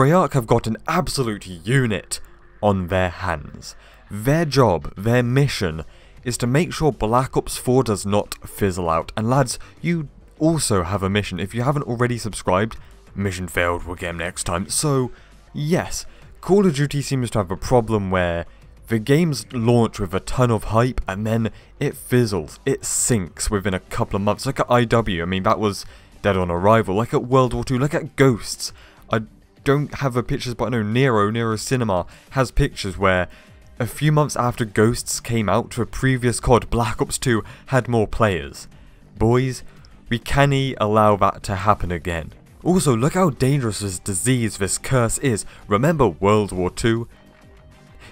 Treyarch have got an absolute unit on their hands. Their job, their mission, is to make sure Black Ops 4 does not fizzle out. And lads, you also have a mission. If you haven't already subscribed, mission failed, we'll get him next time. So, yes, Call of Duty seems to have a problem where the games launch with a ton of hype and then it fizzles, it sinks within a couple of months. Look at IW, I mean that was dead on arrival. Look at World War II, look at Ghosts. I don't have the pictures, but I know Nero Cinema has pictures where a few months after Ghosts came out to a previous COD, Black Ops 2 had more players. Boys, we can't allow that to happen again. Also, look how dangerous this disease, this curse is. Remember World War II?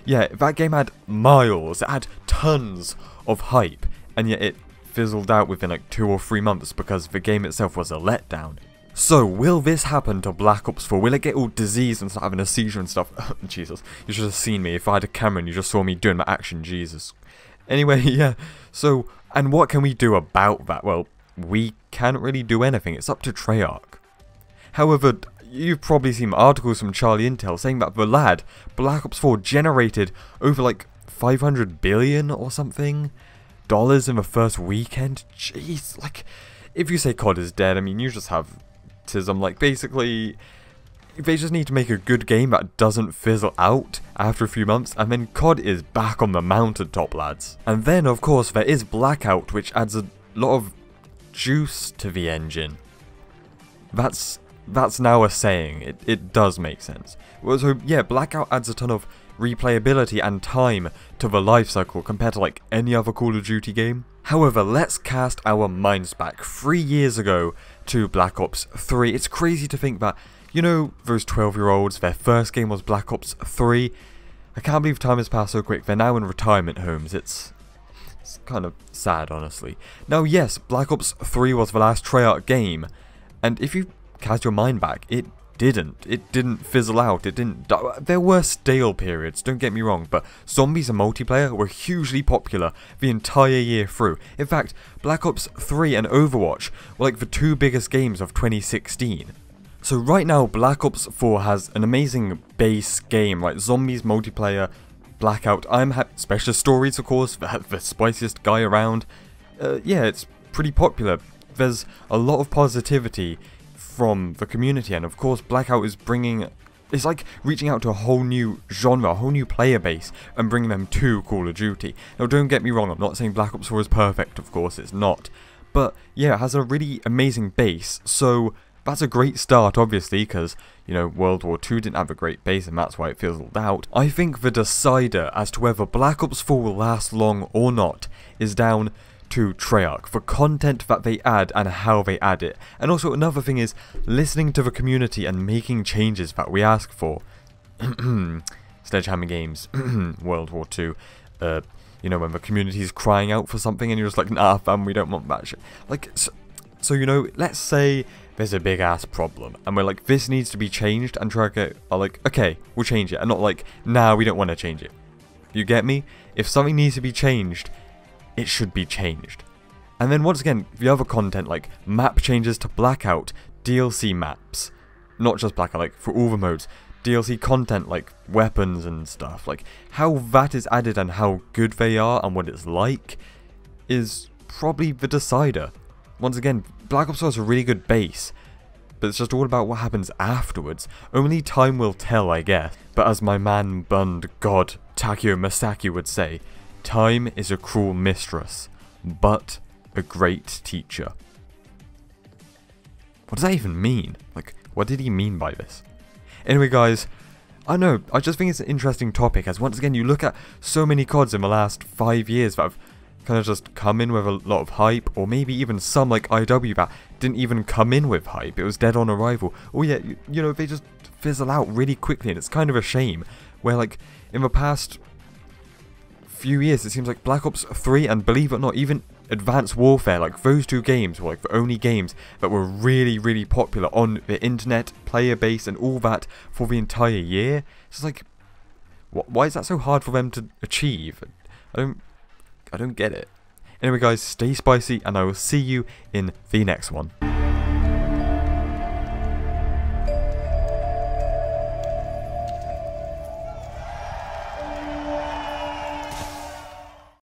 Yeah, that game had miles, it had tons of hype, and yet it fizzled out within like 2 or 3 months because the game itself was a letdown. So, will this happen to Black Ops 4? Will it get all diseased and start having a seizure and stuff? Jesus, you should have seen me. If I had a camera and you just saw me doing my action, Jesus. Anyway, yeah, so, and what can we do about that? Well, we can't really do anything. It's up to Treyarch. However, you've probably seen articles from Charlie Intel saying that the lad, Black Ops 4, generated over like 500 billion or something dollars in the first weekend. Jeez, like, if you say COD is dead, I mean, you just have tism. Like, basically, they just need to make a good game that doesn't fizzle out after a few months, and then COD is back on the mountaintop, lads. And then, of course, there is Blackout, which adds a lot of juice to the engine. That's now a saying. It does make sense. So yeah, Blackout adds a ton of replayability and time to the life cycle compared to like any other Call of Duty game. However, let's cast our minds back 3 years ago to Black Ops 3. It's crazy to think that, you know, those 12-year-olds, their first game was Black Ops 3. I can't believe time has passed so quick. They're now in retirement homes. It's kind of sad, honestly. Now, yes, Black Ops 3 was the last Treyarch game, and if you cast your mind back, it didn't fizzle out, it didn't die. There were stale periods, don't get me wrong, but zombies and multiplayer were hugely popular the entire year through. In fact, Black Ops 3 and Overwatch were like the 2 biggest games of 2016. So right now, Black Ops 4 has an amazing base game, like zombies, multiplayer, Blackout, specialist stories, of course, the spiciest guy around. Yeah, it's pretty popular. There's a lot of positivity from the community, and of course Blackout is it's like reaching out to a whole new genre, a whole new player base, and bringing them to Call of Duty. Now don't get me wrong, I'm not saying Black Ops 4 is perfect, of course it's not, but yeah, it has a really amazing base, so that's a great start obviously, because, you know, World War II didn't have a great base and that's why it fizzled out. I think the decider as to whether Black Ops 4 will last long or not is down to Treyarch, for content that they add and how they add it. And also another thing is listening to the community and making changes that we ask for. Sledgehammer Games, World War II, you know, when the community is crying out for something and you're just like, nah fam, we don't want that shit. Like, so you know, let's say there's a big ass problem and we're like, this needs to be changed, and Treyarch are like, okay, we'll change it, and not like, nah, we don't want to change it. You get me? If something needs to be changed, it should be changed. And then once again, the other content like map changes to Blackout, DLC maps, not just Blackout, like for all the modes, DLC content like weapons and stuff, like how that is added and how good they are and what it's like is probably the decider. Once again, Black Ops 4 has a really good base, but it's just all about what happens afterwards. Only time will tell, I guess. But as my man bunned god Takeo Masaki would say, time is a cruel mistress, but a great teacher. What does that even mean? Like, what did he mean by this? Anyway guys, I know, I just think it's an interesting topic, as once again you look at so many CODs in the last 5 years that have kind of just come in with a lot of hype, or maybe even some like IW that didn't even come in with hype, it was dead on arrival. Or yeah, you know, they just fizzle out really quickly, and it's kind of a shame, where like in the past few years it seems like Black Ops 3 and, believe it or not, even Advanced Warfare, like those 2 games were like the only games that were really popular on the internet, player base and all that for the entire year. It's like, why is that so hard for them to achieve? I don't get it. Anyway guys, stay spicy and I will see you in the next one.